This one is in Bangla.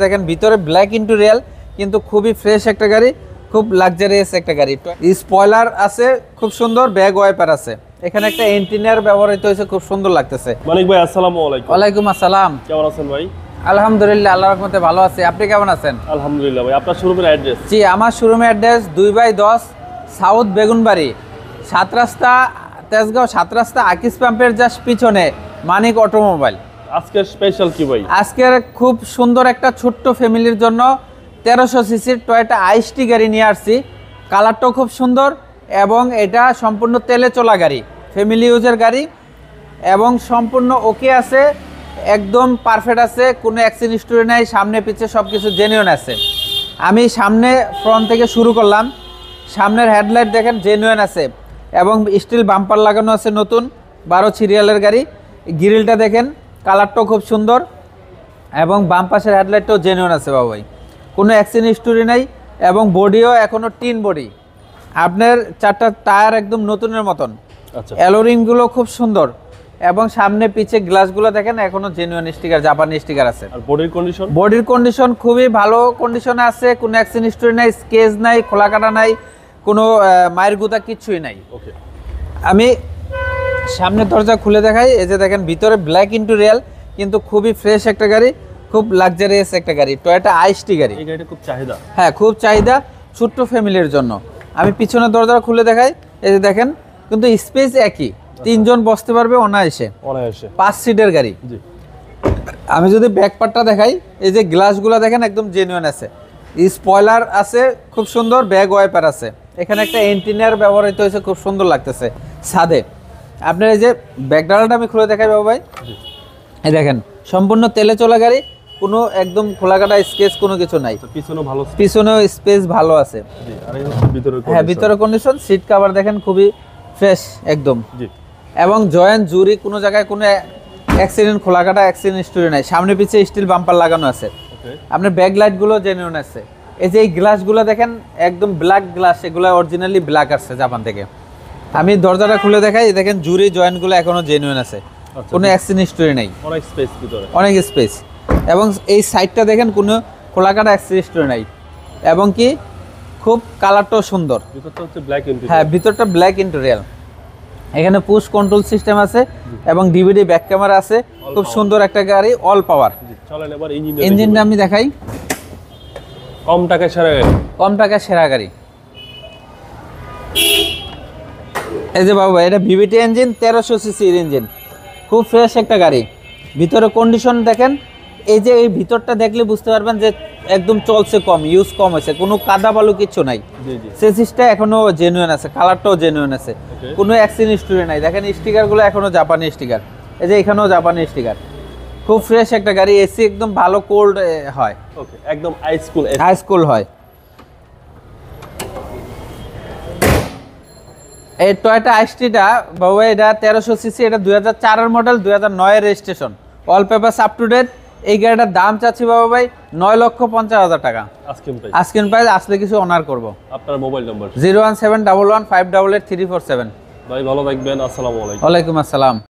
দেখেন ভিতরে ব্ল্যাক ইন্টেরিয়র কিন্তু খুবই ফ্রেশ একটা গাড়ি, খুব লাক্সারিয়াস একটা গাড়ি। স্পয়লার আছে, খুব সুন্দর ব্যাগ ওয়াইপার আছে। এখানে একটা এন্টিনার ব্যবহৃত হয়েছে, খুব সুন্দর লাগতেছে। মানিক ভাই আসসালামু আলাইকুম। ওয়ালাইকুম আসসালাম। কেমন আছেন ভাই? আলহামদুলিল্লাহ, আল্লাহর রহমতে ভালো আছি। আপনি কেমন আছেন? আলহামদুলিল্লাহ ভাই। আপনার শোরুমের অ্যাড্রেস? জি, আমার শোরুমের অ্যাড্রেস 2/10 সাউথ বেগুনবাড়ি, 7 রাস্তা তেজগাঁও, 7 রাস্তা আকিস পাম্পের জাস্ট পিছনে মানিক অটোমোবাইল। আজকের স্পেশাল কি ভাই? আজকের খুব সুন্দর একটা ছোট্ট ফ্যামিলির জন্য 1300 সিসির টয়োটা আইসটি গাড়ি নিয়ে আসছি। কালারটাও খুব সুন্দর এবং এটা সম্পূর্ণ তেলে চলা গাড়ি, ফ্যামিলি ইউজের গাড়ি এবং সম্পূর্ণ ওকে আছে, একদম পারফেক্ট আছে, কোনো অ্যাক্সিডেন্ট হিস্টরি নাই, সামনে পিছে সব কিছু জেনুইন আছে। আমি সামনে ফ্রন্ট থেকে শুরু করলাম। সামনের হেডলাইট দেখেন জেনুইন আছে এবং স্টিল বাম্পার লাগানো আছে, নতুন 12 সিরিয়ালের গাড়ি। গ্রিলটা দেখেন, কালারটাও খুব সুন্দর এবং বাম পাশের হেডলাইটটাও জেনুইন আছে বাবু ভাই, কোনো অ্যাক্সিডেন্ট হিস্টোরি নাই এবং বডিও এখনও টিন বডি। আপনার 4টা টায়ার একদম নতুনের মতন, আচ্ছা। অ্যালোরিংগুলো খুব সুন্দর এবং সামনে পিছে গ্লাসগুলো দেখেন এখনো জেনুইন স্টিকার, জাপানি স্টিকার আছে। আর বডির কন্ডিশন? বডির কন্ডিশন খুবই ভালো কন্ডিশনে আছে, কোনো অ্যাক্সিডেন্ট হিস্টোরি নাই, স্কেচ নাই, খোলা কাটা নাই, কোনো মায়ের গুঁতা কিচ্ছুই নাই। ওকে, আমি সামনের দরজা খুলে দেখাই। এই যে দেখেন ভিতরে ব্ল্যাক ইন্টেরিয়র কিন্তু খুবই ফ্রেশ একটা গাড়ি, খুব লাক্সারিয়াস একটা গাড়ি, টয়োটা আইসটি গাড়ি। এই গাড়িটা খুব চাহিদা। হ্যাঁ, খুব চাহিদা ছোট্ট ফ্যামিলির জন্য। আমি পিছনের দরজা খুলে দেখাই। এই যে দেখেন, কিন্তু স্পেস একই, 3 জন বসতে পারবে অনায়াসে। 5 সিটের গাড়ি। জি। আমি যদি ব্যাক পার্টটা দেখাই, এই যে গ্লাসগুলো দেখেন একদম জেনুইন আছে, স্পয়লার আছে, খুব সুন্দর ব্যাগ ওয়াইপার আছে। এখানে একটা এন্টিনার ব্যবহৃত হয়েছে, খুব সুন্দর লাগতেছে ছাদে। আপনার এই যে ব্যাকডালাটা আমি খুলে দেখাই বাবু ভাই। এই দেখেন সম্পূর্ণ তেলে চলা গাড়ি, কোনো একদম খোলাকাটা স্কেচ কোনো কিছু নাই। পিছনেও ভালো, পিছনেও স্পেস ভালো আছে। জি। আর এই হচ্ছে ভিতরের কন্ডিশন। হ্যাঁ, ভিতরে কন্ডিশন, সিট কভার দেখেন খুবই ফ্রেশ একদম। জি। এবং জয়েন্ট জুরি, কোনো জায়গায় কোনো অ্যাক্সিডেন্ট খোলাকাটা অ্যাক্সিডেন্ট হিস্টোরি নাই। সামনে পিছে স্টিল বাম্পার লাগানো আছে। ওকে। আপনার ব্যাক লাইটগুলো জেনুইন আছে। এই যে এই গ্লাসগুলো দেখেন একদম ব্ল্যাক গ্লাস, এগুলো অরিজিনালি ব্ল্যাক আসছে জাপান থেকে। আমি দরজাটা খুলে দেখাই, দেখেন জুরি জয়েন্টগুলো এখনো জেনুইন আছে, কোনো অ্যাক্সিডেন্ট হিস্টোরি নেই। অনেক স্পেস ভিতরে, অনেক স্পেস এবং এই সাইডটা দেখেন কোনো খোলাকাটা অ্যাক্সিডেন্ট হিস্টোরি নাই এবং কি খুব কালারটাও সুন্দর। ভিতরটা হচ্ছে ব্ল্যাক ইন্টেরিয়র। হ্যাঁ, ভিতরটা ব্ল্যাক ইন্টেরিয়র। এখানে পুশ কন্ট্রোল সিস্টেম আছে এবং ডিভিডি ব্যাক ক্যামেরা আছে। খুব সুন্দর একটা গাড়ি, অল পাওয়ার। চলেন এবার ইঞ্জিনটা আমি দেখাই। কম টাকায় সেরা গাড়ি। কম টাকা সেরা গাড়ি। এই যে বাবু, এটা ভিভিটি ইঞ্জিন, 1300 সিসির ইঞ্জিন, খুব ফ্রেশ একটা গাড়ি। ভিতরে কন্ডিশন দেখেন, এই যে এই ভিতরটা দেখলে বুঝতে পারবেন যে একদম চলছে কম, ইউজ কম হয়েছে, কোনো কাদা বালু কিচ্ছু নাই। জি জি। সেসিসটা এখনো জেনুইন আছে, কালারটাও জেনুইন আছে, কোনো অ্যাক্সিডেন্ট হিস্টোরি নাই। দেখেন স্টিকারগুলো এখনো জাপানি স্টিকার, এই যে এখানেও জাপানি স্টিকার। খুব ফ্রেশ একটা গাড়ি, এসি একদম ভালো কোল্ড হয়। ওকে, একদম হাই স্কুল, হাই স্কুল হয়। এই টয়োটা আইসটিটা বাবু, এটা 1300 সিসি, এটা 2004 এর মডেল, 2009 এর registration, all papers up to date. এই গাড়িটার দাম চাচ্ছি বাবু ভাই 9,50,000 টাকা। আজকের প্রাইস, আসলে কিছু অনার করব। আপনার মোবাইল নাম্বার? 01711 588 347। ভাই ভালো থাকবেন, আসসালামু আলাইকুম। ওয়ালাইকুম আসসালাম।